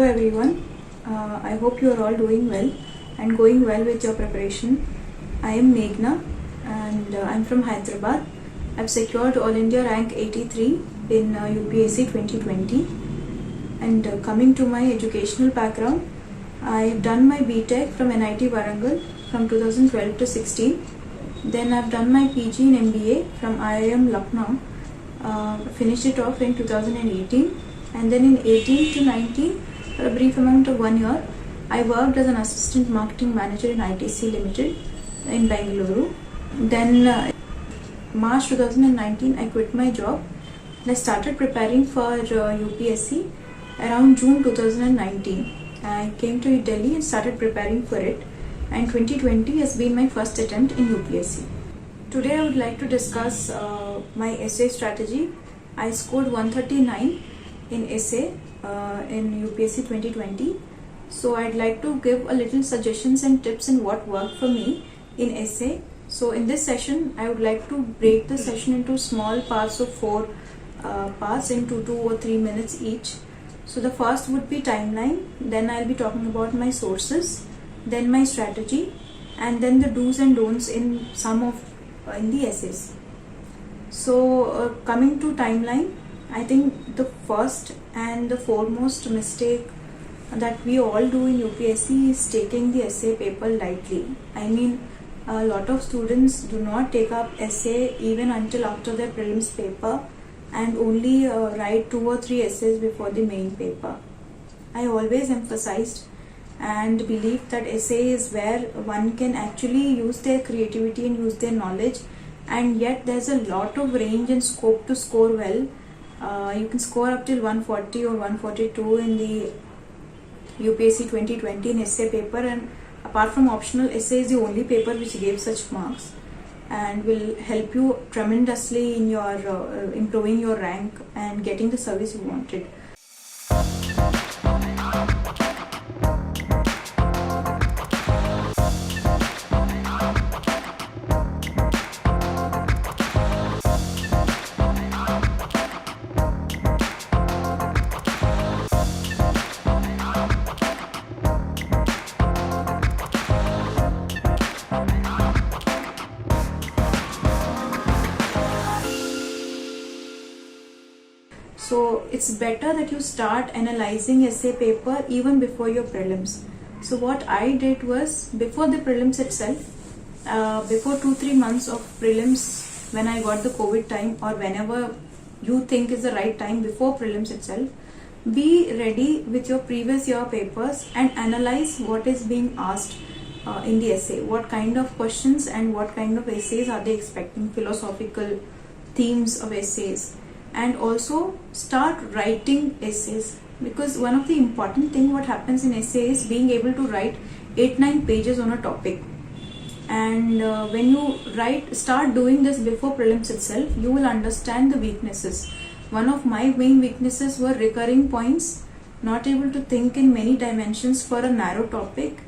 everyone. I hope you are all doing well and going well with your preparation. I am Meghna and I'm from Hyderabad. I've secured All India rank 83 in UPSC 2020. And coming to my educational background, I've done my BTech from NIT Warangal from 2012 to 16. Then I've done my PG in MBA from IIM Lucknow. Finished it off in 2018. And then in 18 to 19, for a brief amount of 1 year, I worked as an assistant marketing manager in ITC Limited in Bengaluru. Then March 2019, I quit my job and I started preparing for UPSC around June 2019. I came to Delhi and started preparing for it, and 2020 has been my first attempt in UPSC. Today I would like to discuss my essay strategy. I scored 139 in essay in UPSC 2020. So I'd like to give a little suggestions and tips in what worked for me in essay. So in this session, I would like to break the session into small parts of 4 parts into 2 or 3 minutes each. So the first would be timeline, then I'll be talking about my sources, then my strategy, and then the do's and don'ts in in the essays. So coming to timeline, I think the first and the foremost mistake that we all do in UPSC is taking the essay paper lightly. I mean, a lot of students do not take up essay even until after their prelims paper and only write 2 or 3 essays before the main paper. I always emphasized and believed that essay is where one can actually use their creativity and use their knowledge, and yet there's a lot of range and scope to score well. You can score up till 140 or 142 in the UPSC 2020 in essay paper, and apart from optional, essay is the only paper which gave such marks and will help you tremendously in your improving your rank and getting the service you wanted. So it's better that you start analyzing essay paper even before your prelims. So what I did was, before the prelims itself, before 2-3 months of prelims, when I got the COVID time, or whenever you think is the right time before prelims itself, be ready with your previous year papers and analyze what is being asked in the essay. What kind of questions and what kind of essays are they expecting, philosophical themes of essays. And also start writing essays, because one of the important thing what happens in essay is being able to write 8-9 pages on a topic. And when you start doing this before prelims itself, you will understand the weaknesses. One of my main weaknesses were recurring points, not able to think in many dimensions for a narrow topic,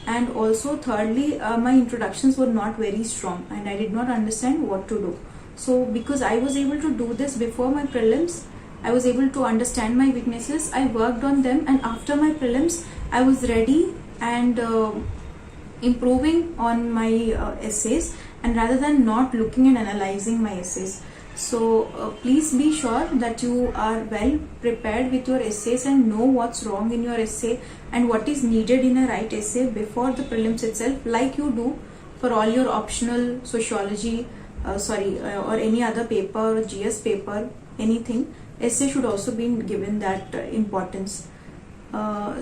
and also thirdly, my introductions were not very strong and I did not understand what to do. So because I was able to do this before my prelims, I was able to understand my weaknesses, I worked on them, and after my prelims I was ready and improving on my essays, and rather than not looking and analyzing my essays. So please be sure that you are well prepared with your essays and know what's wrong in your essay and what is needed in a right essay before the prelims itself, like you do for all your optional sociology or any other paper, or GS paper, anything. Essay should also be given that importance.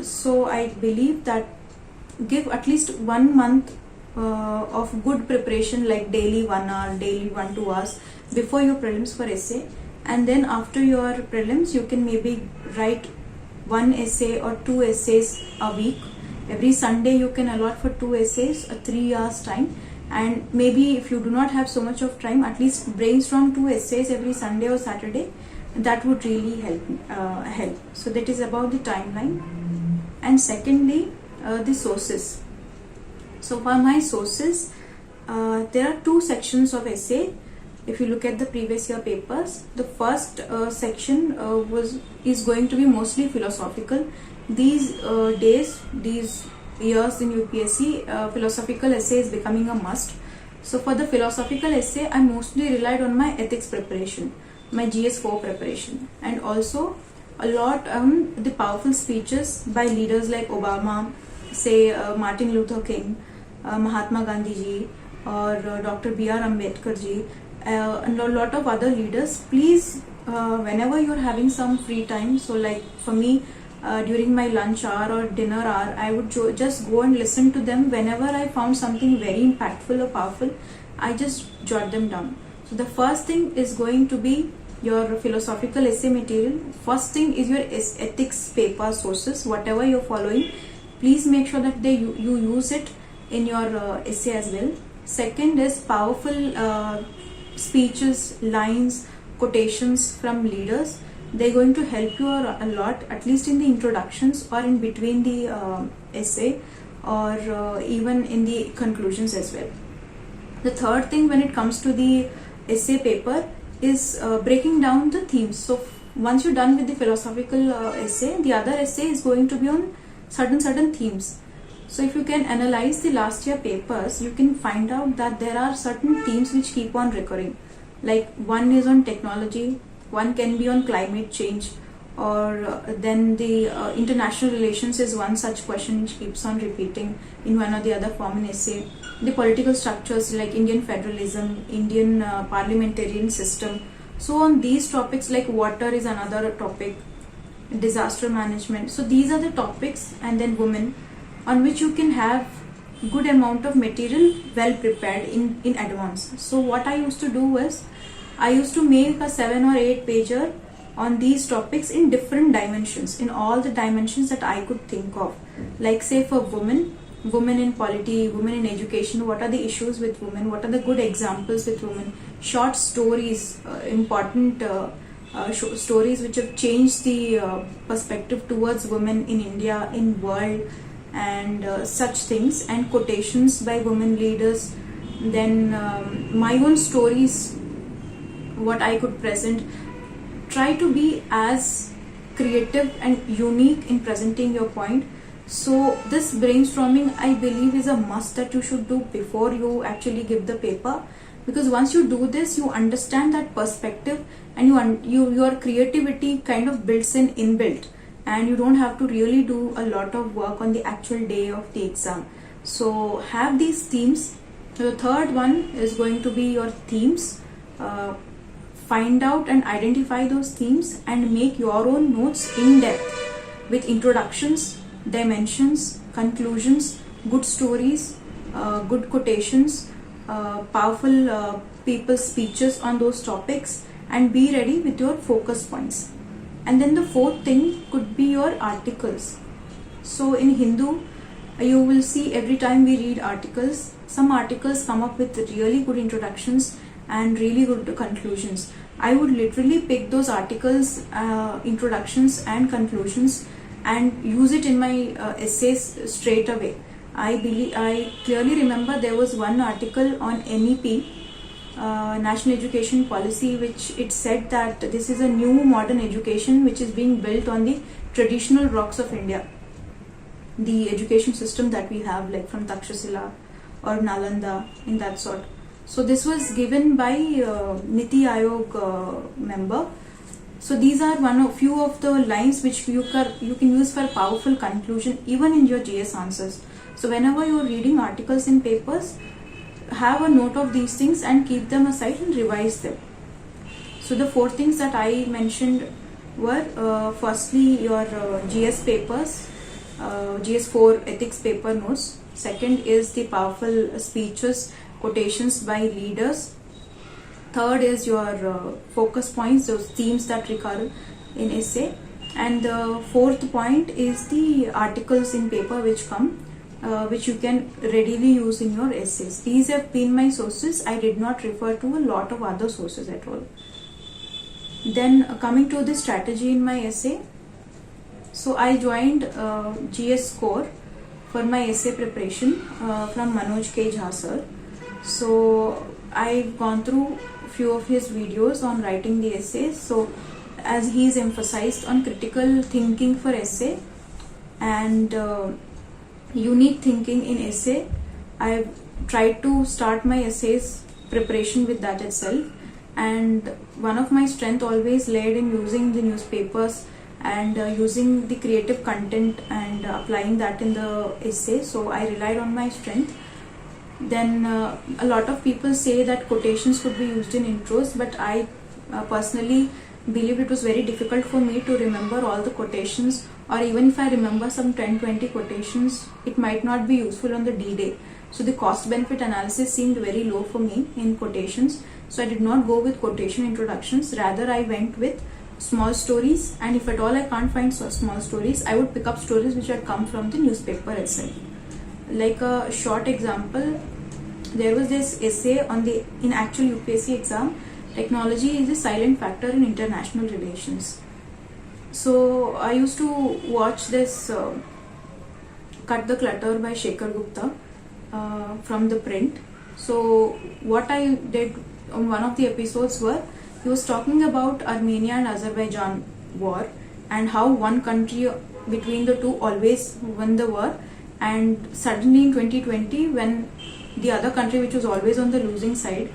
So I believe that give at least 1 month of good preparation, like daily 1 hour, daily 1-2 hours before your prelims for essay, and then after your prelims you can maybe write 1 essay or 2 essays a week. Every Sunday you can allot for 2 essays, a 3 hours time. And maybe if you do not have so much of time, at least brainstorm 2 essays every Sunday or Saturday. That would really help. So that is about the timeline. And secondly, the sources. So for my sources, there are 2 sections of essay. If you look at the previous year papers, the first section is going to be mostly philosophical, these these years in UPSC, philosophical essay is becoming a must. So for the philosophical essay, I mostly relied on my ethics preparation, my GS4 preparation, and also a lot on the powerful speeches by leaders like Obama, say Martin Luther King, Mahatma Gandhi ji, or Dr. B.R. Ambedkar ji, and a lot of other leaders. Please, whenever you're having some free time, so like for me, during my lunch hour or dinner hour, I would just go and listen to them. Whenever I found something very impactful or powerful, I just jot them down. So the first thing is going to be your philosophical essay material. First thing is your ethics paper sources, whatever you're following. Please make sure that you use it in your essay as well. Second is powerful speeches, lines, quotations from leaders. They're going to help you a lot, at least in the introductions or in between the essay, or even in the conclusions as well. The third thing when it comes to the essay paper is breaking down the themes. So once you're done with the philosophical essay, the other essay is going to be on certain themes. So if you can analyze the last year papers, you can find out that there are certain themes which keep on recurring. Like one is on technology, one can be on climate change, or then the international relations is one such question which keeps on repeating in one or the other form in essay. The political structures like Indian federalism, Indian parliamentarian system. So on these topics, like water is another topic, disaster management. So these are the topics, and then women, on which you can have good amount of material well prepared in advance. So what I used to do was, I used to make a 7 or 8 pager on these topics in different dimensions, in all the dimensions that I could think of. Like say for women in polity, women in education, what are the issues with women, what are the good examples with women, short stories, important stories which have changed the perspective towards women in India, in world, and such things, and quotations by women leaders. Then my own stories, what I could present. Try to be as creative and unique in presenting your point. So this brainstorming, I believe, is a must that you should do before you actually give the paper, because once you do this, you understand that perspective, and your creativity kind of builds in inbuilt, and you don't have to really do a lot of work on the actual day of the exam. So have these themes. The third one is going to be your themes. Find out and identify those themes and make your own notes in depth with introductions, dimensions, conclusions, good stories, good quotations, powerful people's speeches on those topics, and be ready with your focus points. And then the fourth thing could be your articles. So in Hindu, you will see every time we read articles, some articles come up with really good introductions and really good conclusions. I would literally pick those articles, introductions and conclusions, and use it in my essays straight away. I clearly remember there was one article on NEP, National Education Policy, which it said that this is a new modern education which is being built on the traditional rocks of India. The education system that we have, like from Takshashila or Nalanda, in that sort. So this was given by Niti Aayog member. So these are few of the lines which you can use for powerful conclusion even in your GS answers. So whenever you are reading articles in papers, have a note of these things and keep them aside and revise them. So the 4 things that I mentioned were firstly your GS papers, GS4 ethics paper notes. Second is the powerful speeches, quotations by leaders. Third is your focus points, those themes that recur in essay. And the fourth point is the articles in paper which come, which you can readily use in your essays. These have been my sources. I did not refer to a lot of other sources at all. Then coming to the strategy in my essay. So I joined GS Core for my essay preparation from Manoj K. Jha sir. So I've gone through few of his videos on writing the essays. So as he's emphasized on critical thinking for essay, and unique thinking in essay. I've tried to start my essays preparation with that itself, and one of my strength always laid in using the newspapers and using the creative content and applying that in the essay. So I relied on my strength. Then a lot of people say that quotations could be used in intros, but I personally believed it was very difficult for me to remember all the quotations, or even if I remember some 10-20 quotations, it might not be useful on the D-Day. So the cost benefit analysis seemed very low for me in quotations, so I did not go with quotation introductions. Rather, I went with small stories, and if at all I can't find small stories, I would pick up stories which had come from the newspaper itself. Like a short example, there was this essay on the in actual UPSC exam, technology is a silent factor in international relations. So I used to watch this Cut the Clutter by Shekhar Gupta from the print. So what I did on one of the episodes were, he was talking about Armenia and Azerbaijan war and how one country between the two always won the war, and suddenly in 2020 when the other country, which was always on the losing side,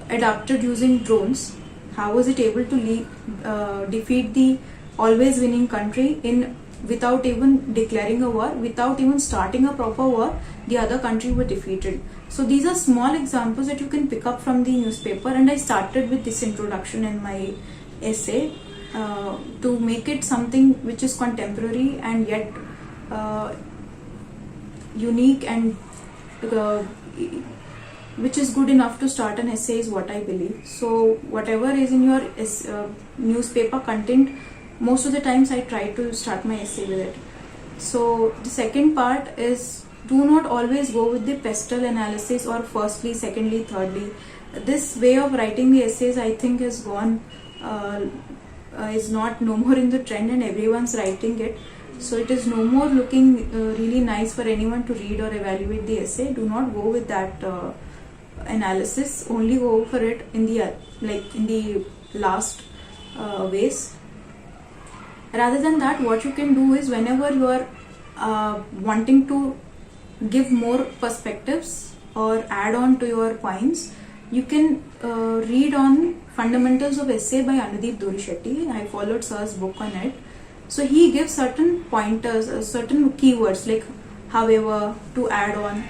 adapted using drones, how was it able to defeat the always winning country in without even declaring a war, without even starting a proper war, the other country were defeated. So these are small examples that you can pick up from the newspaper, and I started with this introduction in my essay to make it something which is contemporary and yet unique, and which is good enough to start an essay is what I believe. So whatever is in your newspaper content, most of the times I try to start my essay with it. So the second part is, do not always go with the pestle analysis or firstly, secondly, thirdly. This way of writing the essays, I think, has gone is not no more in the trend, and everyone's writing it. So it is no more looking really nice for anyone to read or evaluate the essay. Do not go with that analysis. Only go for it in the last ways. Rather than that, what you can do is, whenever you are wanting to give more perspectives or add on to your points, you can read on Fundamentals of Essay by Anudeep Durishetty. I followed sir's book on it. So he gives certain pointers, certain keywords like however, to add on,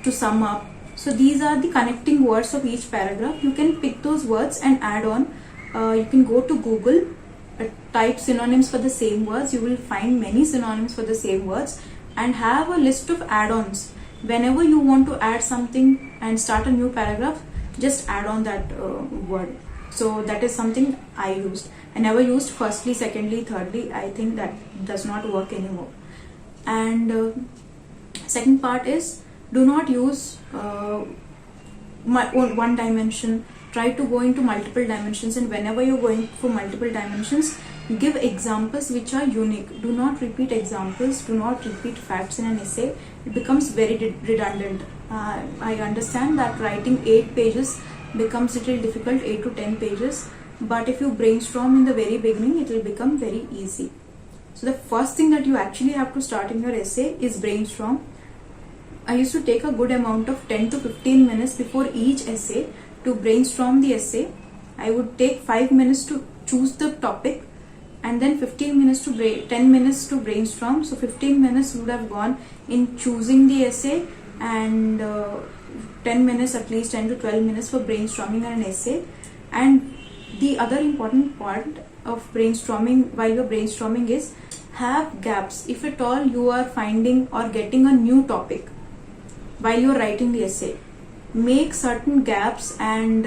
to sum up. So these are the connecting words of each paragraph. You can pick those words and add on. You can go to Google, type synonyms for the same words. You will find many synonyms for the same words, and have a list of add-ons. Whenever you want to add something and start a new paragraph, just add on that word. So that is something I used. I never used firstly, secondly, thirdly. I think that does not work anymore. And second part is, do not use one dimension. Try to go into multiple dimensions, and whenever you're going for multiple dimensions, give examples which are unique. Do not repeat examples, do not repeat facts in an essay. It becomes very redundant. I understand that writing 8 pages becomes a little difficult, 8 to 10 pages, but if you brainstorm in the very beginning, it will become very easy. So the first thing that you actually have to start in your essay is brainstorm. I used to take a good amount of 10 to 15 minutes before each essay to brainstorm the essay. I would take 5 minutes to choose the topic, and then 10 minutes to brainstorm. So 15 minutes would have gone in choosing the essay, and 10 minutes, at least 10 to 12 minutes for brainstorming an essay. And the other important part of brainstorming while you're brainstorming is, have gaps. If at all you are finding or getting a new topic while you're writing the essay, make certain gaps and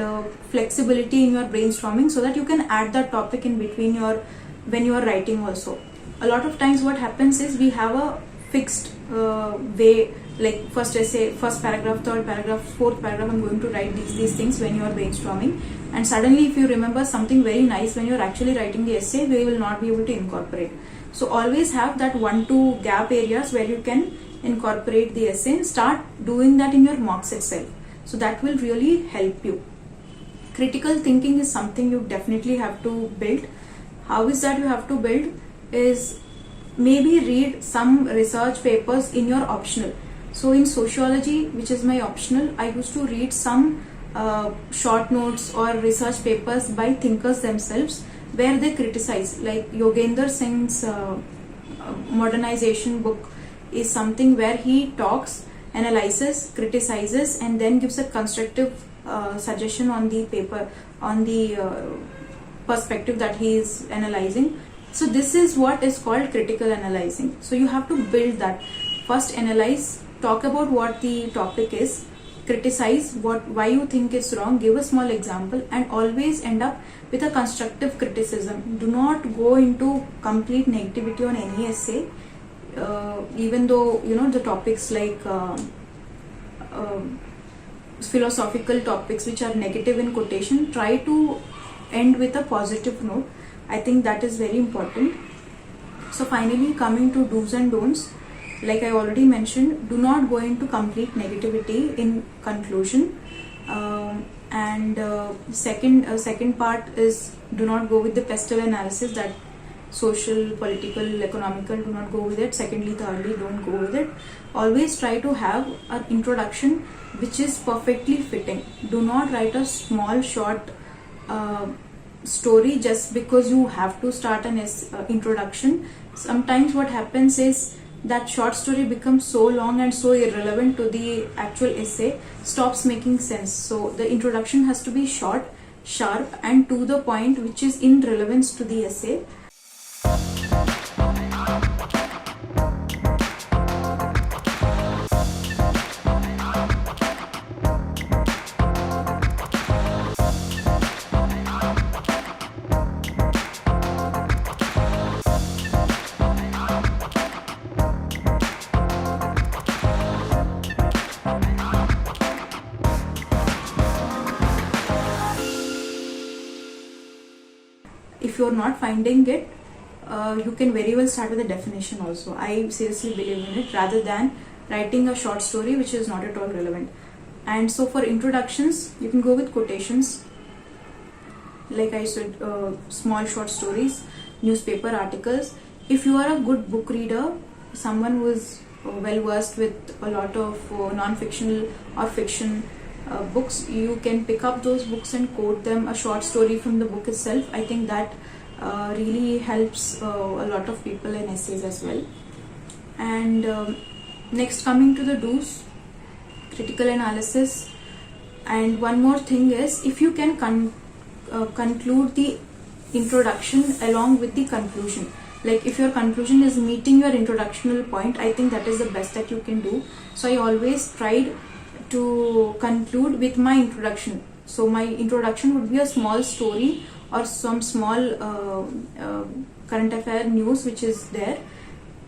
flexibility in your brainstorming so that you can add that topic in between when you are writing also. A lot of times what happens is, we have a fixed way, like first essay, first paragraph, third paragraph, fourth paragraph, I'm going to write these things when you are brainstorming, and suddenly if you remember something very nice when you are actually writing the essay, we will not be able to incorporate. So always have that 1-2 gap areas where you can incorporate the essay, and start doing that in your mocks itself. So that will really help you. Critical thinking is something you definitely have to build. How is that you have to build? Is maybe read some research papers in your optional. So in sociology, which is my optional, I used to read some short notes or research papers by thinkers themselves, where they criticize. Like Yogendra Singh's modernization book is something where he talks, analyzes, criticizes, and then gives a constructive suggestion on the paper, on the perspective that he is analyzing. So this is what is called critical analyzing. So you have to build that. First analyze, talk about what the topic is, criticize why you think it's wrong, give a small example, and always end up with a constructive criticism. Do not go into complete negativity on any essay, even though the topics like philosophical topics which are negative in quotation, try to end with a positive note. I think that is very important. So finally, coming to do's and don'ts, like I already mentioned, do not go into complete negativity in conclusion. Second part is, do not go with the pestle analysis, that social, political, economical, do not go with it. Secondly, thirdly, don't go with it. Always try to have an introduction which is perfectly fitting. Do not write a small short story just because you have to start an introduction. Sometimes what happens is that short story becomes so long and so irrelevant to the actual essay, stops making sense. So the introduction has to be short, sharp, and to the point, which is in relevance to the essay. If you're not finding it, you can very well start with a definition also. I seriously believe in it, rather than writing a short story which is not at all relevant. And so for introductions, you can go with quotations. Like I said, small short stories, newspaper articles. If you are a good book reader, someone who is well versed with a lot of non-fictional or fiction books, you can pick up those books and quote them, a short story from the book itself. I think that really helps a lot of people in essays as well. And next, coming to the do's, critical analysis. And one more thing is, if you can conclude the introduction along with the conclusion, like if your conclusion is meeting your introductional point, I think that is the best that you can do. So I always tried to conclude with my introduction. So my introduction would be a small story or some small current affair news which is there,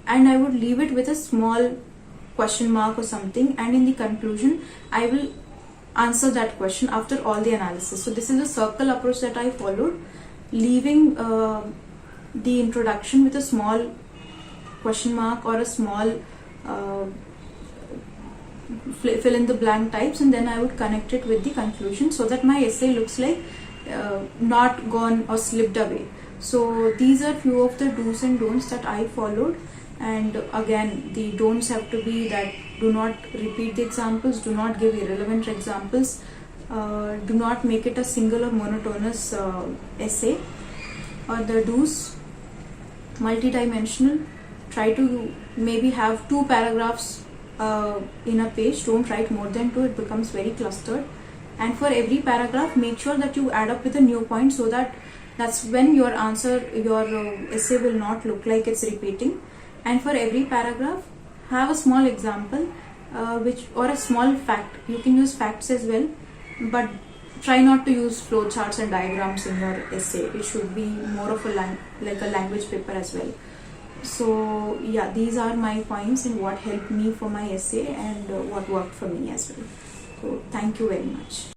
and I would leave it with a small question mark or something, and in the conclusion I will answer that question after all the analysis. So this is a circle approach that I followed, leaving the introduction with a small question mark or a small fill in the blank types, and then I would connect it with the conclusion so that my essay looks like not gone or slipped away. So these are few of the do's and don'ts that I followed. And again, the don'ts have to be that do not repeat the examples, do not give irrelevant examples, do not make it a single or monotonous essay. Or the do's, multi-dimensional, try to maybe have 2 paragraphs in a page, don't write more than 2, it becomes very clustered. And for every paragraph, make sure that you add up with a new point, so that that's when your answer, your essay will not look like it's repeating. And for every paragraph, have a small example or a small fact. You can use facts as well, but try not to use flowcharts and diagrams in your essay. It should be more of a like a language paper as well. So yeah, these are my points and what helped me for my essay and what worked for me as well. So thank you very much.